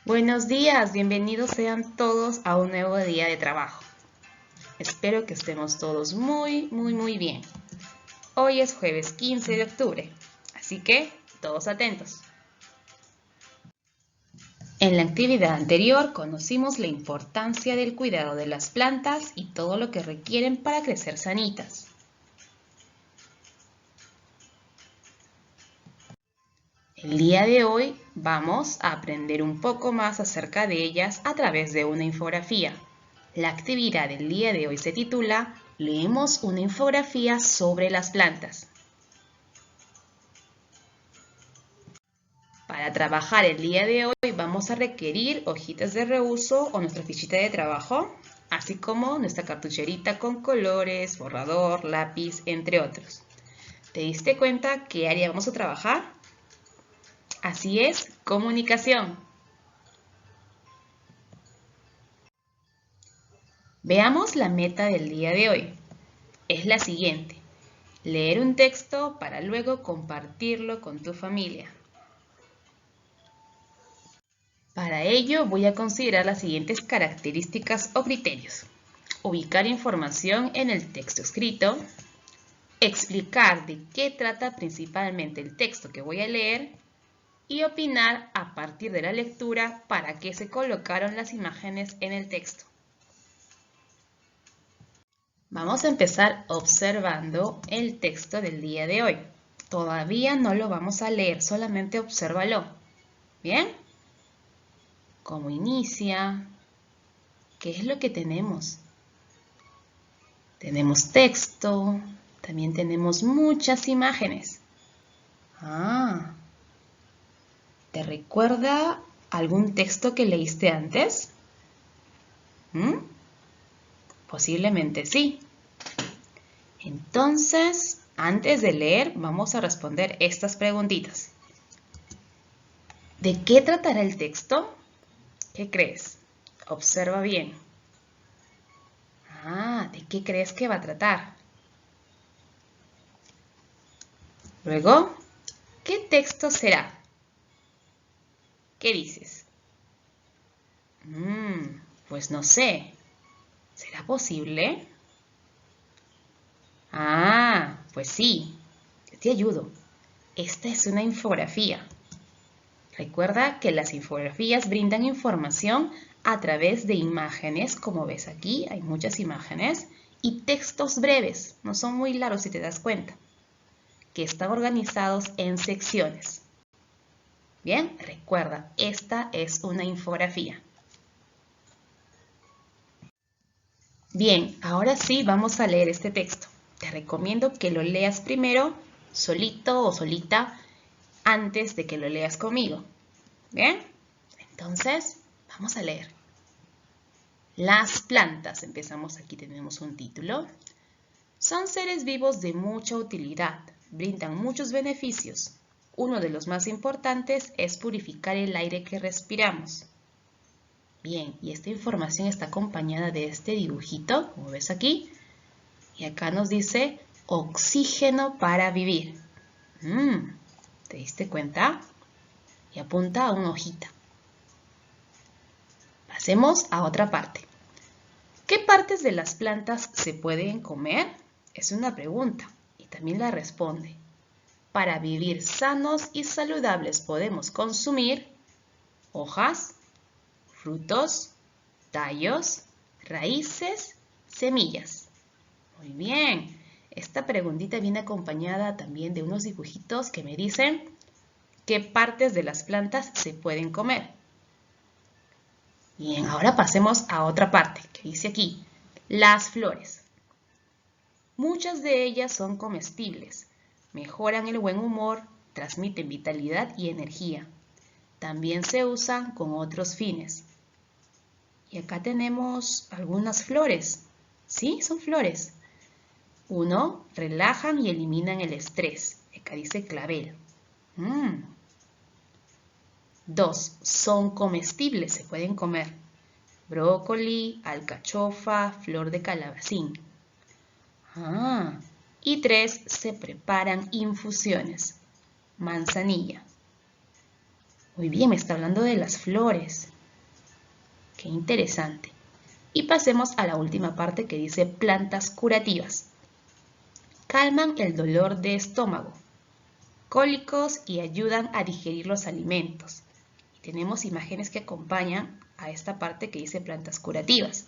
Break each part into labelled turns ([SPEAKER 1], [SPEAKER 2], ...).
[SPEAKER 1] Buenos días, bienvenidos sean todos a un nuevo día de trabajo. Espero que estemos todos muy bien. Hoy es jueves 15 de octubre, así que todos atentos. En la actividad anterior conocimos la importancia del cuidado de las plantas y todo lo que requieren para crecer sanitas. El día de hoy vamos a aprender un poco más acerca de ellas a través de una infografía. La actividad del día de hoy se titula Leemos una infografía sobre las plantas. Para trabajar el día de hoy vamos a requerir hojitas de reuso o nuestra fichita de trabajo, así como nuestra cartucherita con colores, borrador, lápiz, entre otros. ¿Te diste cuenta qué área vamos a trabajar? Así es, comunicación. Veamos la meta del día de hoy. Es la siguiente: leer un texto para luego compartirlo con tu familia. Para ello voy a considerar las siguientes características o criterios. Ubicar información en el texto escrito, explicar de qué trata principalmente el texto que voy a leer y opinar a partir de la lectura para qué se colocaron las imágenes en el texto. Vamos a empezar observando el texto del día de hoy. Todavía no lo vamos a leer, solamente obsérvalo. ¿Bien? ¿Cómo inicia? ¿Qué es lo que tenemos? Tenemos texto, también tenemos muchas imágenes. ¿Te recuerda algún texto que leíste antes? Posiblemente sí. Entonces, antes de leer, vamos a responder estas preguntitas. ¿De qué tratará el texto? ¿Qué crees? Observa bien. ¿De qué crees que va a tratar? Luego, ¿qué texto será? ¿Qué dices? Pues no sé. ¿Será posible? Pues sí. Yo te ayudo. Esta es una infografía. Recuerda que las infografías brindan información a través de imágenes, como ves aquí, hay muchas imágenes, y textos breves, no son muy largos si te das cuenta, que están organizados en secciones. Bien, recuerda, esta es una infografía. Bien, ahora sí vamos a leer este texto. Te recomiendo que lo leas primero solito o solita antes de que lo leas conmigo. ¿Bien? Entonces, vamos a leer. Las plantas, empezamos aquí, tenemos un título. Son seres vivos de mucha utilidad, brindan muchos beneficios. Uno de los más importantes es purificar el aire que respiramos. Bien, y esta información está acompañada de este dibujito, como ves aquí. Y acá nos dice oxígeno para vivir. ¿Te diste cuenta? Y apunta a una hojita. Pasemos a otra parte. ¿Qué partes de las plantas se pueden comer? Es una pregunta y también la responde. Para vivir sanos y saludables podemos consumir hojas, frutos, tallos, raíces, semillas. Muy bien, esta preguntita viene acompañada también de unos dibujitos que me dicen qué partes de las plantas se pueden comer. Bien, ahora pasemos a otra parte que dice aquí, las flores. Muchas de ellas son comestibles, mejoran el buen humor, transmiten vitalidad y energía. También se usan con otros fines. Y acá tenemos algunas flores. Sí, son flores. 1. Relajan y eliminan el estrés. Acá dice clavel. 2. Son comestibles, se pueden comer. Brócoli, alcachofa, flor de calabacín. Y 3. Se preparan infusiones. Manzanilla. Muy bien, me está hablando de las flores. Qué interesante. Y pasemos a la última parte que dice plantas curativas. Calman el dolor de estómago, cólicos y ayudan a digerir los alimentos. Tenemos imágenes que acompañan a esta parte que dice plantas curativas.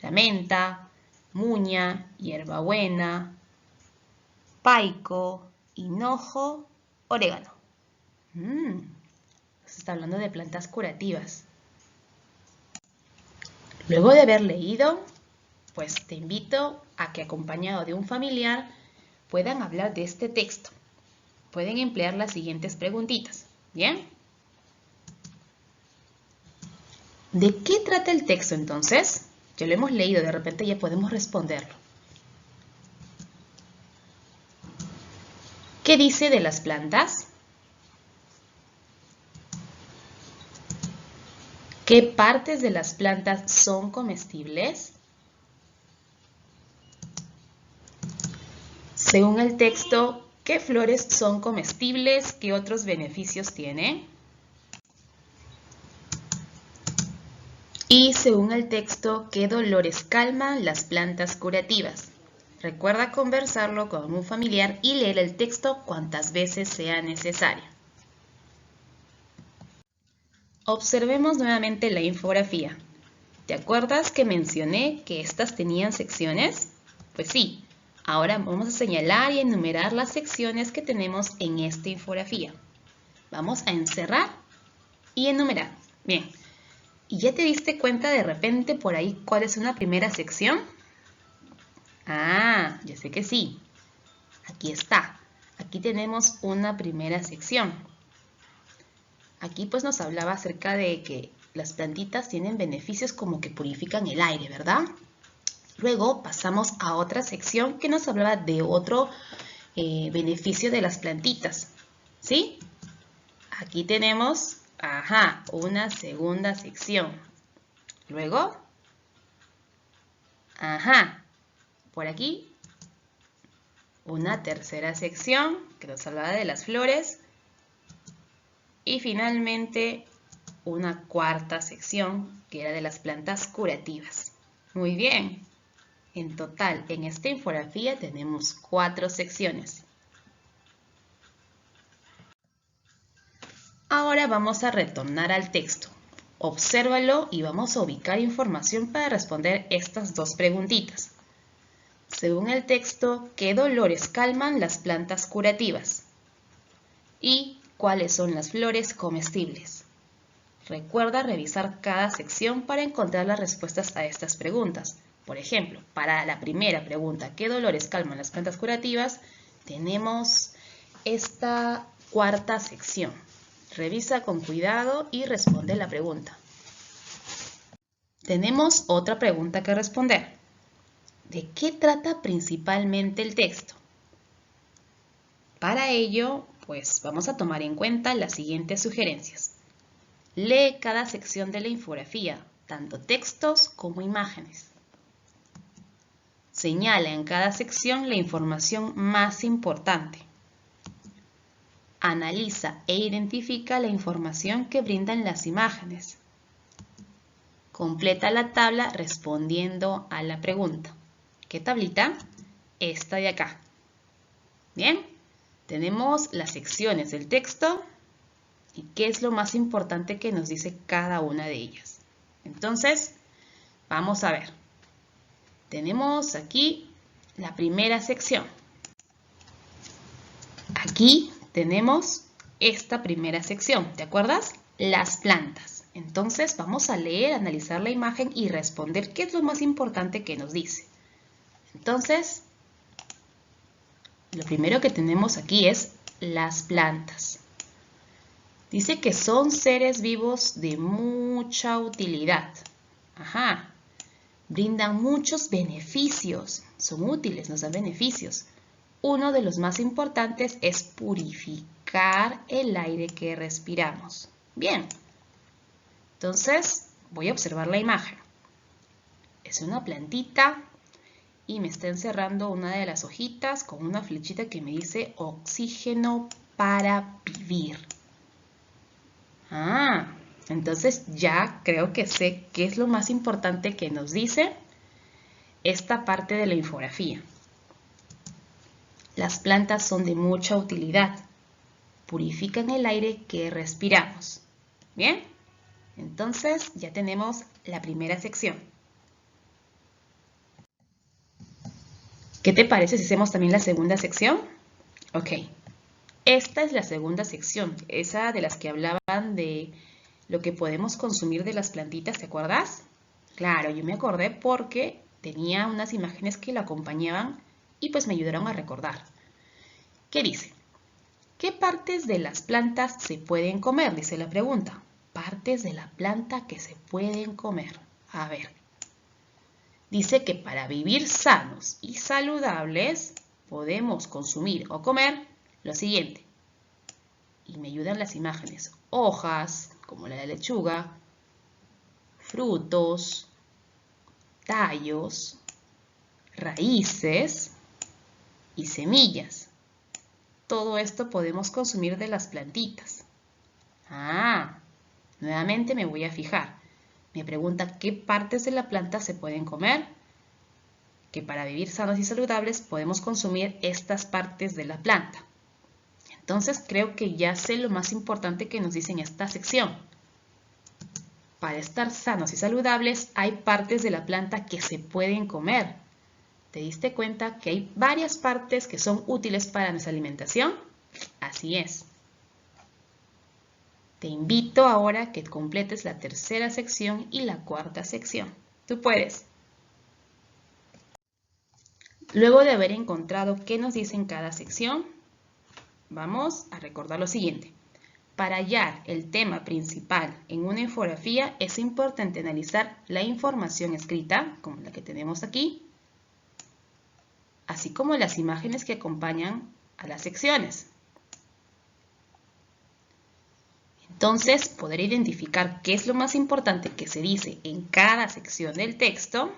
[SPEAKER 1] La menta, muña, hierbabuena, paico, hinojo, orégano. Se está hablando de plantas curativas. Luego de haber leído, pues te invito a que acompañado de un familiar puedan hablar de este texto. Pueden emplear las siguientes preguntitas. ¿Bien? ¿De qué trata el texto entonces? Ya lo hemos leído, de repente ya podemos responderlo. ¿Qué dice de las plantas? ¿Qué partes de las plantas son comestibles? Según el texto, ¿qué flores son comestibles? ¿Qué otros beneficios tienen? Y según el texto, ¿qué dolores calman las plantas curativas? Recuerda conversarlo con un familiar y leer el texto cuantas veces sea necesario. Observemos nuevamente la infografía. ¿Te acuerdas que mencioné que estas tenían secciones? Pues sí, ahora vamos a señalar y enumerar las secciones que tenemos en esta infografía. Vamos a encerrar y enumerar. Bien, ¿y ya te diste cuenta de repente por ahí cuál es una primera sección? Ah, yo sé que sí. Aquí está. Aquí tenemos una primera sección. Aquí pues nos hablaba acerca de que las plantitas tienen beneficios como que purifican el aire, ¿verdad? Luego pasamos a otra sección que nos hablaba de otro beneficio de las plantitas, ¿sí? Aquí tenemos, una segunda sección. Luego, por aquí, una tercera sección que nos hablaba de las flores. Y finalmente, una cuarta sección que era de las plantas curativas. Muy bien. En total, en esta infografía tenemos 4 secciones. Ahora vamos a retornar al texto. Obsérvalo y vamos a ubicar información para responder estas dos preguntitas. Según el texto, ¿qué dolores calman las plantas curativas? ¿Y cuáles son las flores comestibles? Recuerda revisar cada sección para encontrar las respuestas a estas preguntas. Por ejemplo, para la primera pregunta, ¿qué dolores calman las plantas curativas? Tenemos esta cuarta sección. Revisa con cuidado y responde la pregunta. Tenemos otra pregunta que responder. ¿De qué trata principalmente el texto? Para ello, pues vamos a tomar en cuenta las siguientes sugerencias. Lee cada sección de la infografía, tanto textos como imágenes. Señala en cada sección la información más importante. Analiza e identifica la información que brindan las imágenes. Completa la tabla respondiendo a la pregunta. ¿Qué tablita? Esta de acá. Bien, tenemos las secciones del texto y qué es lo más importante que nos dice cada una de ellas. Entonces, vamos a ver. Tenemos aquí la primera sección. Aquí tenemos esta primera sección, ¿te acuerdas? Las plantas. Entonces vamos a leer, analizar la imagen y responder qué es lo más importante que nos dice. Entonces, lo primero que tenemos aquí es las plantas. Dice que son seres vivos de mucha utilidad. Brindan muchos beneficios. Son útiles, nos dan beneficios. Uno de los más importantes es purificar el aire que respiramos. Bien. Entonces, voy a observar la imagen. Es una plantita y me está encerrando una de las hojitas con una flechita que me dice oxígeno para vivir. Entonces ya creo que sé qué es lo más importante que nos dice esta parte de la infografía. Las plantas son de mucha utilidad. Purifican el aire que respiramos. ¿Bien? Entonces ya tenemos la primera sección. ¿Qué te parece si hacemos también la segunda sección? Ok. Esta es la segunda sección, esa de las que hablaban de lo que podemos consumir de las plantitas, ¿te acuerdas? Claro, yo me acordé porque tenía unas imágenes que la acompañaban y pues me ayudaron a recordar. ¿Qué dice? ¿Qué partes de las plantas se pueden comer? Dice la pregunta. Partes de la planta que se pueden comer. A ver. Dice que para vivir sanos y saludables podemos consumir o comer lo siguiente. Y me ayudan las imágenes. Hojas, como la de lechuga, frutos, tallos, raíces y semillas. Todo esto podemos consumir de las plantitas. Nuevamente me voy a fijar. Me pregunta qué partes de la planta se pueden comer. Que para vivir sanos y saludables podemos consumir estas partes de la planta. Entonces creo que ya sé lo más importante que nos dice en esta sección. Para estar sanos y saludables hay partes de la planta que se pueden comer. ¿Te diste cuenta que hay varias partes que son útiles para nuestra alimentación? Así es. Te invito ahora a que completes la tercera sección y la cuarta sección. Tú puedes. Luego de haber encontrado qué nos dice en cada sección, vamos a recordar lo siguiente. Para hallar el tema principal en una infografía es importante analizar la información escrita, como la que tenemos aquí, así como las imágenes que acompañan a las secciones. Entonces, poder identificar qué es lo más importante que se dice en cada sección del texto.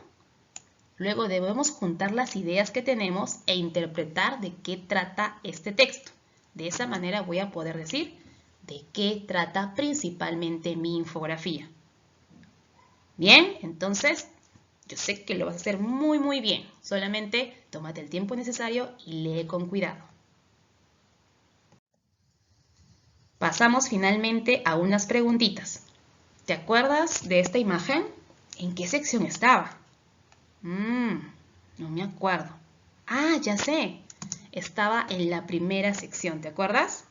[SPEAKER 1] Luego debemos juntar las ideas que tenemos e interpretar de qué trata este texto. De esa manera voy a poder decir de qué trata principalmente mi infografía. Bien, entonces yo sé que lo vas a hacer muy bien. Solamente tómate el tiempo necesario y lee con cuidado. Pasamos finalmente a unas preguntitas. ¿Te acuerdas de esta imagen? ¿En qué sección estaba? No me acuerdo. Ya sé. Estaba en la primera sección, ¿te acuerdas?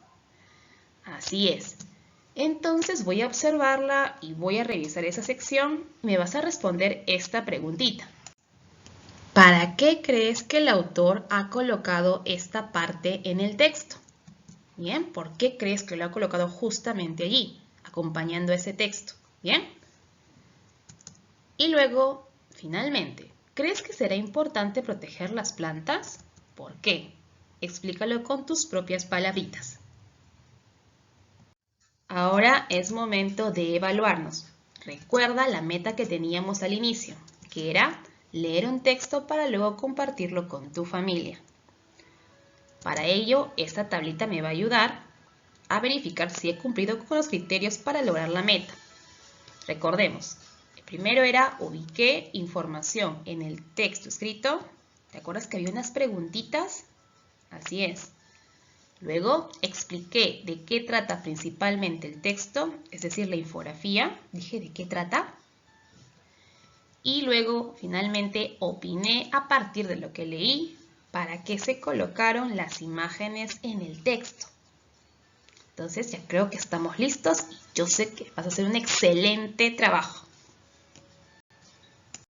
[SPEAKER 1] Así es. Entonces voy a observarla y voy a revisar esa sección. Me vas a responder esta preguntita. ¿Para qué crees que el autor ha colocado esta parte en el texto? Bien, ¿por qué crees que lo ha colocado justamente allí, acompañando ese texto? Bien. Y luego, finalmente, ¿crees que será importante proteger las plantas? ¿Por qué? Explícalo con tus propias palabritas. Ahora es momento de evaluarnos. Recuerda la meta que teníamos al inicio, que era leer un texto para luego compartirlo con tu familia. Para ello, esta tablita me va a ayudar a verificar si he cumplido con los criterios para lograr la meta. Recordemos, el primero era ubiqué información en el texto escrito. ¿Te acuerdas que había unas preguntitas? Así es. Luego expliqué de qué trata principalmente el texto, es decir, la infografía. Dije de qué trata. Y luego, finalmente, opiné a partir de lo que leí para qué se colocaron las imágenes en el texto. Entonces ya creo que estamos listos y yo sé que vas a hacer un excelente trabajo.